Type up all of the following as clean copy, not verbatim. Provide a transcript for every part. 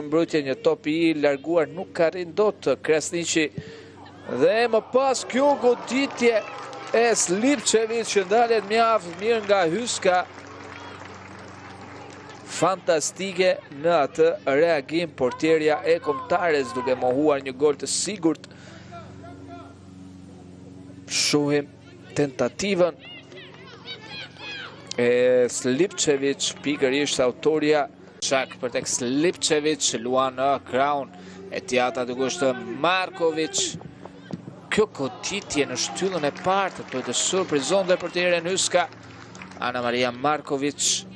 Mbrojtje një top i larguar nuk ka rinë dot Krasniqi. Dhe më pas kjo goditje e Slipčević që ndalet mjaft mirë nga Hyska. Fantastike në atë reagim portierja e kombëtares duke mohuar një gol të sigurt. Shohim tentativën e Slipčević, pikërisht autoria Shak për tek Slipčević, luan në kraun e tjata duke është Marković. Kjo goditje në shtyllën e parë të surprizonte portierin Hyska. Ana Maria Marković.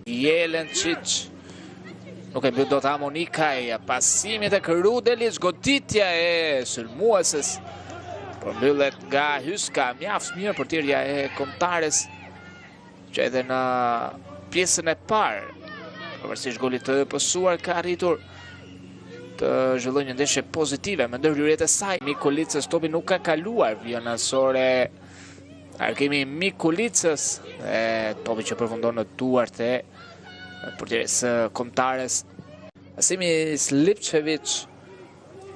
Jelencic. Nuk e mbyll dot Amonikaj, pasimit e Rudelić, goditja e sulmueses. Përmbyllet nga Hyska, mjaft mirë portierja e kombëtares, që edhe në pjesën e parë, pavarësisht golit të pësuar, ka arritur të zhvillojë një ndeshje pozitive me ndërhyrjet e saj. Mikulicës topi nuk ka kaluar vionësore. Arkimi Mikulicës, topi që përfundon në duart e portieres kombëtares. Pasimi Slipčević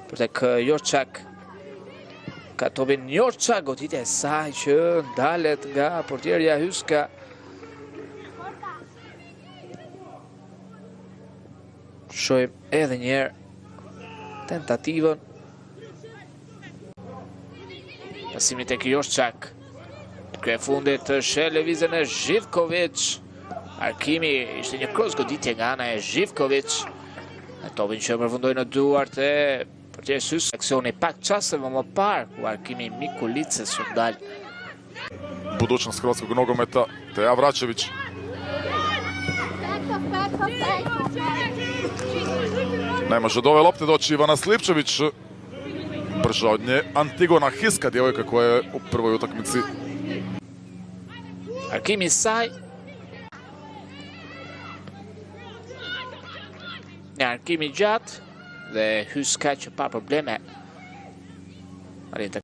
për tek Jorçak. Ka topin Jorçak, goditja e saj që ndalet nga portierja Hyska. Shohim edhe njerë tentativën. Pasimi tek Jorçak. Krye fundit të sheh lëvizjen e Živković. Arkimi ishte një cross goditje nga ana e Živković. Topin që përfundoi në duart e portieres Hyska. Aksioni pak časeve më parë ku Arkimi Mikulicës u dal. Budućnost hrvatskog nogometa Teja Vračević. Ne može do ove lopte doći Ivana Slipčević. Brža od nje Antigona Hiska, djevojka koja je u prvoj utakmici. Arkimi saj. Arkimi gjatë dhe Hyska që pa probleme.